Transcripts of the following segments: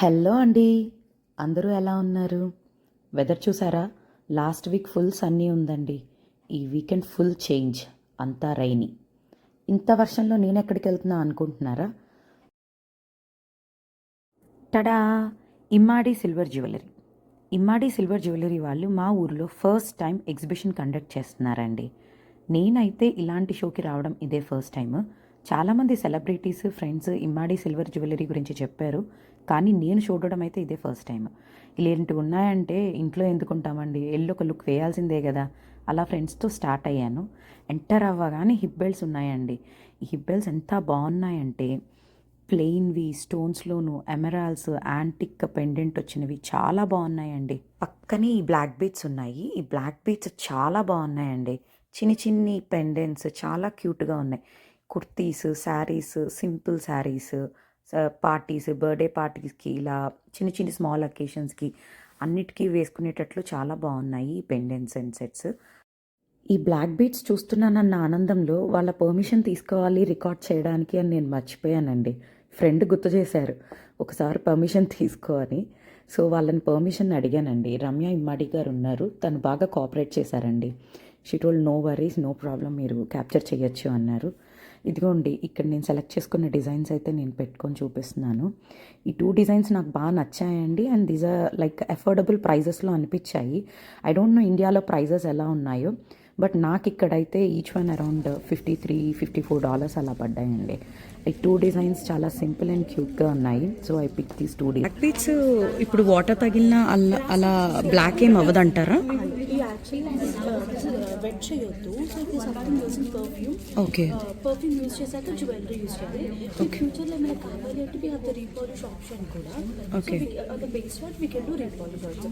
Hello అండి. అందరూ ఎలా ఉన్నారు? వెదర్ చూసారా? లాస్ట్ వీక్ ఫుల్ సన్నీ ఉందండి. ఈ వీకెండ్ ఫుల్ చేంజ్. అంతా రైనీ. ఇంత వర్షంలో నేనెక్కడికెళ్తున్నా అనుకుంటున్నారా? Ta-da! ఇమ్మాడి silver jewellery. ఇమ్మాడి silver jewellery వాళ్ళు మా ఊరిలో ఫస్ట్ టైం ఎగ్జిబిషన్ కండక్ట్ చేస్తున్నారండి. నేనైతే ఇలాంటి షోకి రావడం ఇదే ఫస్ట్ టైము. చాలామంది సెలబ్రిటీస్, ఫ్రెండ్స్ ఇమ్మాడి సిల్వర్ జ్యువెలరీ గురించి చెప్పారు. కానీ నేను చూడడం అయితే ఇదే ఫస్ట్ టైం. ఇలాంటివి ఉన్నాయంటే ఇంట్లో ఎందుకుంటామండి, ఎల్లు ఒక లుక్ వేయాల్సిందే కదా. అలా ఫ్రెండ్స్తో స్టార్ట్ అయ్యాను. ఎంటర్ అవ్వగానే హిప్ బెల్ట్స్ ఉన్నాయండి. ఈ హిప్ బెల్ట్స్ ఎంత బాగున్నాయంటే ప్లెయిన్వి, స్టోన్స్లోను ఎమరాల్డ్స్, యాంటిక్ పెండెంట్ వచ్చినవి చాలా బాగున్నాయండి. పక్కనే ఈ బ్లాక్ బీడ్స్ ఉన్నాయి. ఈ బ్లాక్ బీడ్స్ చాలా బాగున్నాయండి. చిన్ని చిన్ని పెండెంట్స్ చాలా క్యూట్గా ఉన్నాయి. Kurtis, saris, simple saris, parties, birthday పార్టీస్కి, ఇలా చిన్ని చిన్ని స్మాల్ అకేషన్స్కి అన్నిటికీ వేసుకునేటట్లు చాలా బాగున్నాయి ఈ పెండెంట్స్ అండ్ సెట్స్. ఈ బ్లాక్ బీట్స్ చూస్తున్నానన్న ఆనందంలో వాళ్ళ పర్మిషన్ తీసుకోవాలి రికార్డ్ చేయడానికి అని నేను మర్చిపోయానండి. ఫ్రెండ్ గుర్తు చేశారు ఒకసారి పర్మిషన్ తీసుకో అని. సో వాళ్ళని పర్మిషన్ అడిగానండి. రమ్య ఇమ్మాడి గారు ఉన్నారు, తను బాగా కోఆపరేట్ చేశారండి. She told no worries, no problem, మీరు క్యాప్చర్ చేయొచ్చు అన్నారు. ఇదిగోండి ఇక్కడ నేను సెలెక్ట్ చేసుకున్న డిజైన్స్ అయితే నేను పెట్టుకొని చూపిస్తున్నాను. ఈ 2 డిజైన్స్ నాకు బాగా నచ్చాయండి. And these are like affordable ప్రైజెస్లో అనిపించాయి. ఐ డోంట్ నో ఇండియాలో ప్రైజెస్ ఎలా ఉన్నాయో, బట్ నాకు ఇక్కడైతే ఈచ్ వన్ అరౌండ్ $53-54 అలా పడ్డాయండి. ఈ 2 డిజైన్స్ చాలా సింపుల్ అండ్ క్యూట్గా ఉన్నాయి. So I pick these 2 designs. Black beads ఇప్పుడు వాటర్ తగిలినా అలా బ్లాక్ ఏం అవ్వదంటారా? వెట్ చేయొద్దు. So if you something using perfume, okay, perfume use చేశాక జ్యువెలరీ యూజ్ చేయాలి. ఫ్యూచర్లో ఏమైనా కావాలి అంటే we have the repolish option కూడా. Okay. The base what we can do repolish also.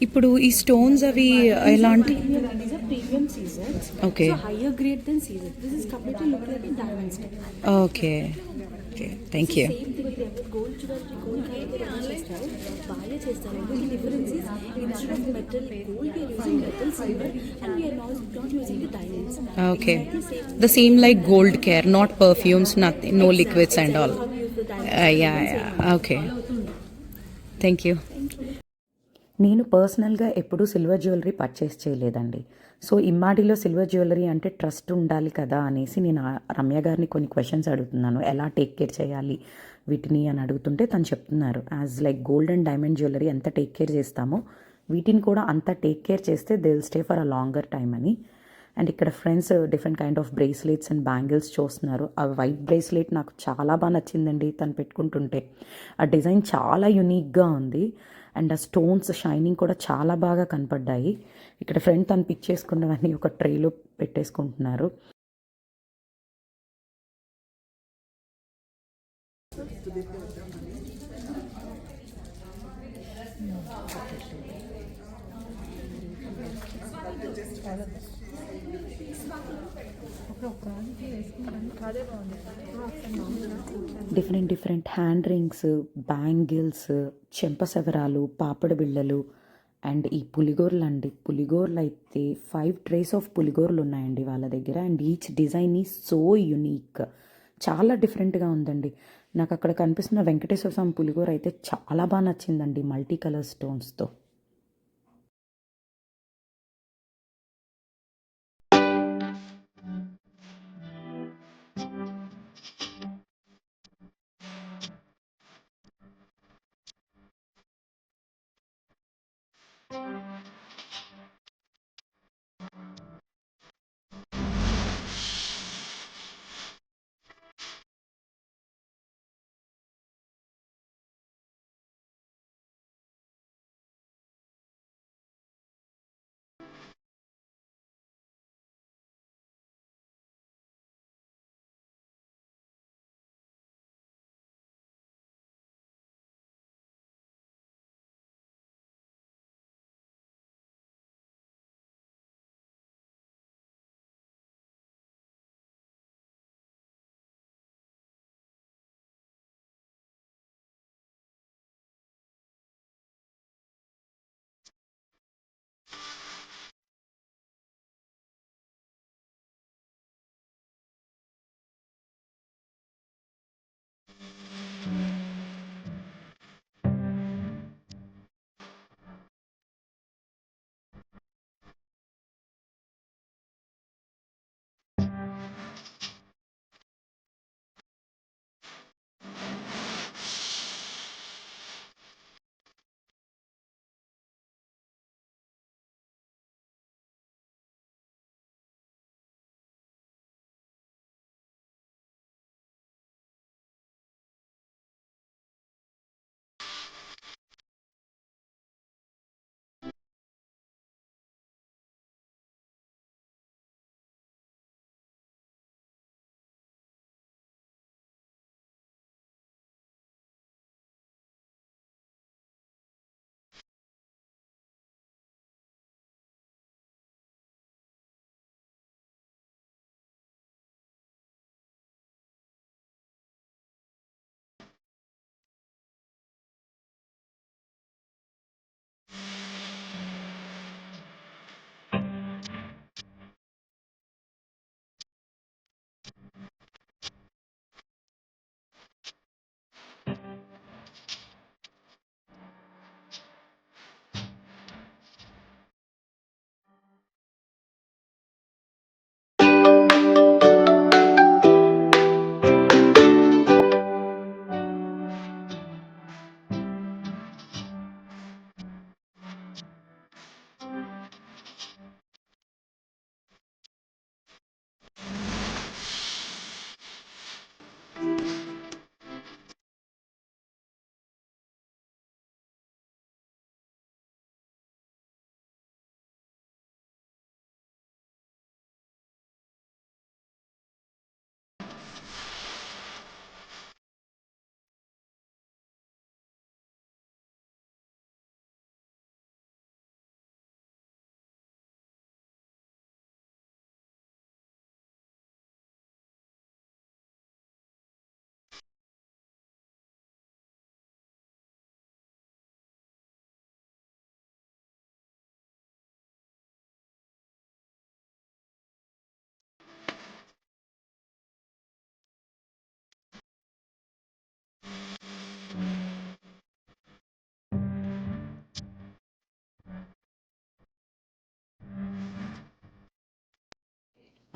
ఇప్పుడు ఈ స్టోన్స్ అవి ఎలాంటి? These are premium seasons. Okay. So higher grade than seasons. This is completely look like a diamond style. Okay okay, thank you. Same thing ఎవరు gold jewellery gold colour చేస్తారు, బాగా చేస్తారు. The difference is instead of metal gold we are using metal silver and we are not using the diamonds. Okay. The same like gold care, not perfumes, nothing, no liquids and all. How we use the diamonds. Yeah. Okay. Thank you. నేను పర్సనల్గా ఎప్పుడూ silver jewellery purchase చేయలేదండి. So ఇమ్మాడిలో silver jewellery అంటే trust ఉండాలి కదా అనేసి నేను రమ్య గారిని కొన్ని క్వశ్చన్స్ అడుగుతున్నాను. ఎలా టేక్ కేర్ చేయాలి వీటిని అని అడుగుతుంటే తను చెప్తున్నారు, as like gold and diamond jewellery ఎంత టేక్ కేర్ చేస్తామో వీటిని కూడా అంత టేక్ కేర్ చేస్తే they will stay for a longer time అని. అండ్ ఇక్కడ friends different kind of bracelets and bangles చూస్తున్నారు. ఆ వైట్ బ్రేస్లెట్ నాకు చాలా బాగా నచ్చిందండి తను పెట్టుకుంటుంటే. ఆ డిజైన్ చాలా యునిక్గా ఉంది. అండ్ ఆ స్టోన్స్ షైనింగ్ కూడా చాలా బాగా కనపడ్డాయి. ఇక్కడ ఫ్రెండ్ తను పిక్ చేసుకున్నవన్నీ ఒక ట్రేలో పెట్టేసుకుంటున్నారు. డిఫరెంట్ హ్యాండ్ రింగ్స్, బ్యాంగిల్స్, చెంపసెవరాలు, పాపడ బిళ్ళలు అండ్ ఈ పులిగోర్లు అండి. పులిగోర్లు అయితే 5 ట్రేస్ ఆఫ్ పులిగోర్లు ఉన్నాయండి వాళ్ళ దగ్గర. And each design is so unique, చాలా డిఫరెంట్గా ఉందండి. నాకు అక్కడ కనిపిస్తున్న వెంకటేశ్వర స్వామి పులిగోర అయితే చాలా బాగా నచ్చిందండి, మల్టీ కలర్ స్టోన్స్తో.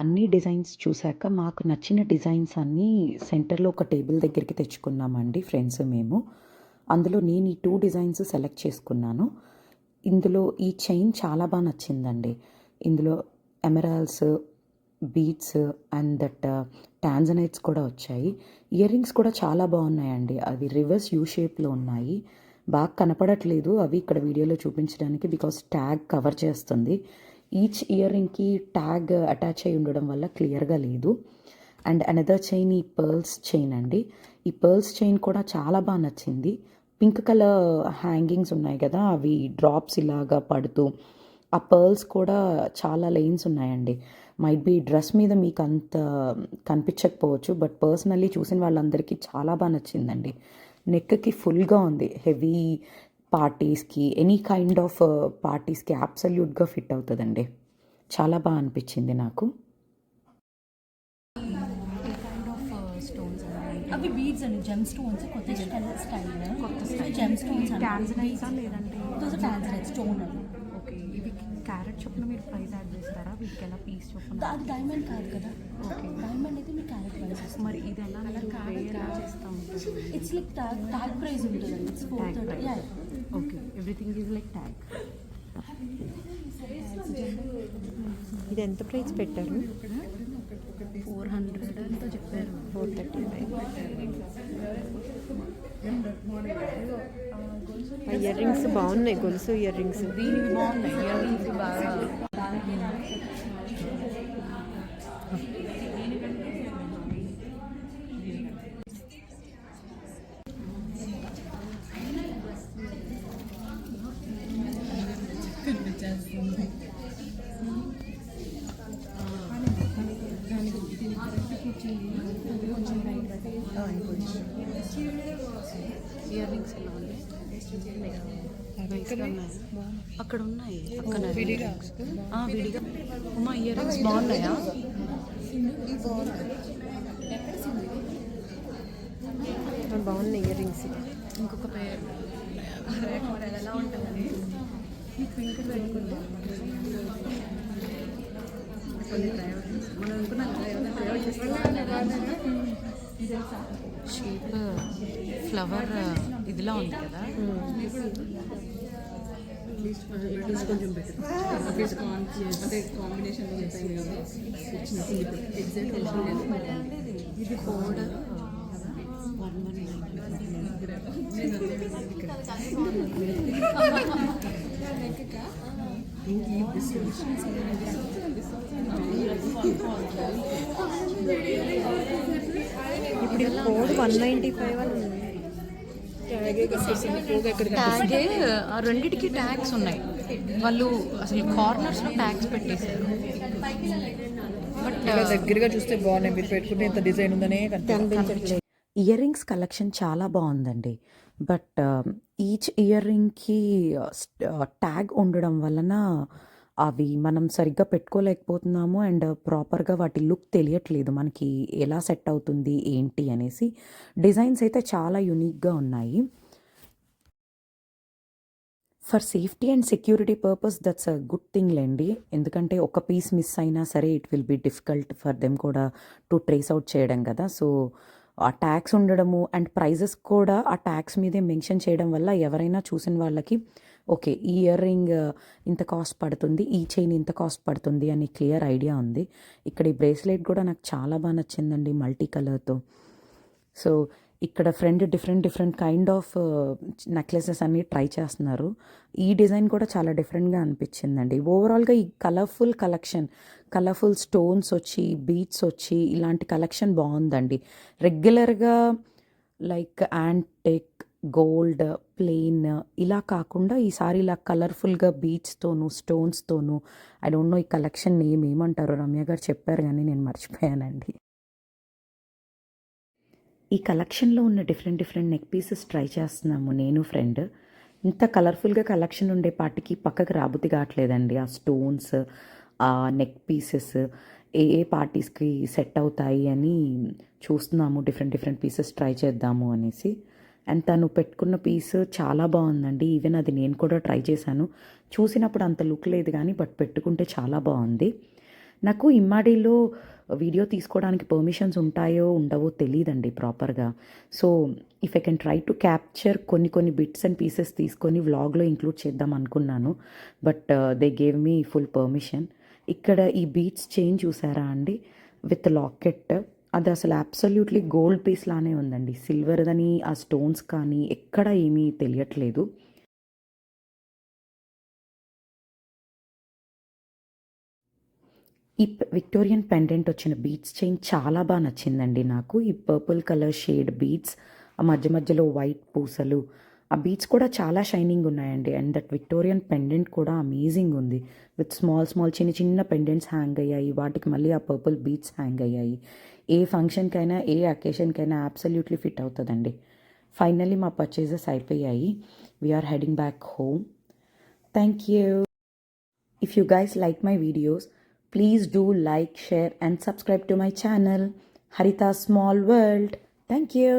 అన్ని డిజైన్స్ చూశాక మాకు నచ్చిన డిజైన్స్ అన్నీ సెంటర్లో ఒక టేబుల్ దగ్గరికి తెచ్చుకున్నామండి ఫ్రెండ్స్ మేము. అందులో నేను ఈ 2 డిజైన్స్ సెలెక్ట్ చేసుకున్నాను. ఇందులో ఈ చైన్ చాలా బాగా నచ్చిందండి. ఇందులో emeralds, beads and that tanzanites కూడా వచ్చాయి. ఇయర్ రింగ్స్ కూడా చాలా బాగున్నాయండి. అవి రివర్స్ యూ షేప్లో ఉన్నాయి. బాగా కనపడట్లేదు అవి ఇక్కడ వీడియోలో చూపించడానికి, బికాస్ ట్యాగ్ కవర్ చేస్తుంది. ఈచ్ ఇయర్ రింగ్కి ట్యాగ్ అటాచ్ అయి ఉండడం వల్ల క్లియర్గా లేదు. అండ్ అనదర్ చైన్ ఈ పర్ల్స్ చైన్ అండి. ఈ పర్ల్స్ చైన్ కూడా చాలా బాగా నచ్చింది. పింక్ కలర్ హ్యాంగింగ్స్ ఉన్నాయి కదా, అవి డ్రాప్స్ ఇలాగా పడుతూ ఆ పర్ల్స్ కూడా చాలా లైన్స్ ఉన్నాయండి. మైట్ బీ డ్రెస్ మీద మీకు అంత కనిపించకపోవచ్చు, బట్ పర్సనల్లీ చూసిన వాళ్ళందరికీ చాలా బాగా నచ్చిందండి. నెక్కి ఫుల్గా ఉంది. హెవీ పార్టీస్కి, ఎనీ కైండ్ ఆఫ్ పార్టీస్కి అబ్సల్యూట్గా ఫిట్ అవుతుందండి. చాలా బాగా అనిపించింది నాకు. అవి బీడ్స్ అండి, జెమ్ స్టోన్స్, కొత్త స్టైల్ జెమ్ స్టోన్స్ టాంజనైట్సా లేదంటే టాంజనైట్ స్టోన్ అండి. ఓకే, ఇవి క్యారెట్ చొప్పున మీరు ప్రైస్ యాడ్ చేస్తారా? వీటికి ఎలా పీస్ చొప్పున? అది డైమండ్ కాదు కదా. ఓకే, డైమండ్ అయితే మీకు క్యారెట్ ప్రైస్ వస్తుంది. మరి ఇది ఎలా మీరు ఎలా చేస్తూ ఉంటారు? ఇట్స్ లైక్ ట్యాగ్ ప్రైస్ ఉంటుందండి. It's Tag 430. price. Okay, everything is like tag. ఇది ఎంత ప్రైస్ పెట్టారు? 400 ఎంతో చెప్పారు. 435. ఇయర్ రింగ్స్ బాగున్నాయి, గొలుసు ఇయర్ రింగ్స్. దీనికి బాగున్నాయి ఇయర్ రింగ్స్ బాగా. ఇయర్ రింగ్స్ ఎలా ఉన్నాయి? అక్కడ ఉన్నాయి పక్కన విడిగా. విడిగా అమ్మా, ఇయర్ రింగ్స్ బాగున్నాయా? బాగున్నాయి ఇయర్ రింగ్స్. ఇంకొక పేరు ఎలా ఉంటుంది? మనం అనుకున్నాం షేప్ ఫ్లవర్ ఇదిలా ఉంది కదా. కొంచెం బెటర్ కాంబినేషన్ ఇది కోడ్ 119. ఇప్పుడు ఈ కోడ్ 195 అని ఉంది. ట్యాగే ఆ రెండిటికి ట్యాగ్స్ ఉన్నాయి. వాళ్ళు అసలు కార్నర్స్లో ట్యాగ్స్ పెట్టేశారు. బట్ దగ్గరగా చూస్తే బాగున్నాయి. మీరు పెట్టుకుంటే ఎంత డిజైన్ ఉందనే కనిపించట్లేదు. ఇయర్ రింగ్స్ కలెక్షన్ చాలా బాగుందండి. బట్ ఈచ్ ఇయర్ రింగ్కి ట్యాగ్ ఉండడం వలన అవి మనం సరిగ్గా పెట్టుకోలేకపోతున్నాము. అండ్ ప్రాపర్గా వాటి లుక్ తెలియట్లేదు మనకి ఎలా సెట్ అవుతుంది ఏంటి అనేసి. డిజైన్స్ అయితే చాలా యూనిక్గా ఉన్నాయి. For safety and security purpose that's a good thing లేండి. ఎందుకంటే ఒక పీస్ మిస్ అయినా సరే it will be difficult for them కూడా టు ట్రేస్ అవుట్ చేయడం కదా. సో ఆ ట్యాగ్స్ ఉండడము అండ్ ప్రైజెస్ కూడా ఆ ట్యాగ్స్ మీదే మెన్షన్ చేయడం వల్ల ఎవరైనా చూసిన వాళ్ళకి ఓకే, ఈ ఇయర్ రింగ్ ఇంత కాస్ట్ పడుతుంది, ఈ చైన్ ఇంత కాస్ట్ పడుతుంది అని క్లియర్ ఐడియా ఉంది. ఇక్కడ ఈ బ్రేస్లెట్ కూడా నాకు చాలా బాగా నచ్చిందండి, మల్టీ కలర్తో. సో ఇక్కడ friend different kind of necklaces అన్ని ట్రై చేస్తున్నారు. ఈ డిజైన్ కూడా చాలా డిఫరెంట్గా అనిపించిందండి. ఓవరాల్గా ఈ కలర్ఫుల్ కలెక్షన్, కలర్ఫుల్ స్టోన్స్ వచ్చి బీడ్స్ వచ్చి ఇలాంటి కలెక్షన్ బాగుందండి. రెగ్యులర్గా లైక్ యాంటిక్, గోల్డ్, ప్లెయిన్ ఇలా కాకుండా ఈసారి ఇలా కలర్ఫుల్గా బీడ్స్తోనూ స్టోన్స్తోనూ, ఐ డోంట్ నో ఈ కలెక్షన్ నేమ్ ఏమంటారో రమ్య గారు చెప్పారు కానీ నేను మర్చిపోయానండి. ఈ కలెక్షన్లో ఉన్న డిఫరెంట్ నెక్ పీసెస్ ట్రై చేస్తున్నాము నేను ఫ్రెండ్. ఇంత కలర్ఫుల్గా కలెక్షన్ ఉండే పాటికి పక్కకు రాబుద్ది కావట్లేదండి. ఆ స్టోన్స్, ఆ నెక్ పీసెస్ ఏ పార్టీస్కి సెట్ అవుతాయి అని చూస్తున్నాము. డిఫరెంట్ పీసెస్ ట్రై చేద్దాము అనేసి. అండ్ తను పెట్టుకున్న పీస్ చాలా బాగుందండి. ఈవెన్ అది నేను కూడా ట్రై చేశాను. చూసినప్పుడు అంత లుక్ లేదు కానీ బట్ పెట్టుకుంటే చాలా బాగుంది. నాకు ఇమ్మాడిలో వీడియో తీసుకోవడానికి పర్మిషన్స్ ఉంటాయో ఉండవో తెలియదండి ప్రాపర్గా. So if I can try to capture కొన్ని బిట్స్ అండ్ పీసెస్ తీసుకొని వ్లాగ్లో ఇంక్లూడ్ చేద్దాం అనుకున్నాను. But they gave me full permission. ఇక్కడ ఈ బీట్స్ చైన్ చూసారా అండి, విత్ లాకెట్. అది అసలు అబ్సల్యూట్లీ గోల్డ్ పీస్ లానే ఉందండి. సిల్వర్దని ఆ స్టోన్స్ కానీ ఎక్కడ ఏమీ తెలియట్లేదు. ఈ విక్టోరియన్ పెండెంట్ వచ్చిన బీడ్స్ చైన్ చాలా బాగా నచ్చిందండి నాకు. ఈ పర్పుల్ కలర్ షేడ్ బీడ్స్, ఆ మధ్య మధ్యలో వైట్ పూసలు, ఆ బీడ్స్ కూడా చాలా షైనింగ్ ఉన్నాయండి. అండ్ దట్ విక్టోరియన్ పెండెంట్ కూడా అమేజింగ్ ఉంది. విత్ స్మాల్ చిన్న పెండెంట్స్ హ్యాంగ్ అయ్యాయి, వాటికి మళ్ళీ ఆ పర్పుల్ బీడ్స్ హ్యాంగ్ అయ్యాయి. ఏ ఫంక్షన్కైనా ఏ అకేషన్కైనా అబ్సల్యూట్లీ ఫిట్ అవుతుందండి. ఫైనల్లీ మా పర్చేజెస్ అయిపోయాయి. We are heading back home. Thank you. If you guys like my videos, please do like, share and subscribe to my channel, Harita's Small World. Thank you.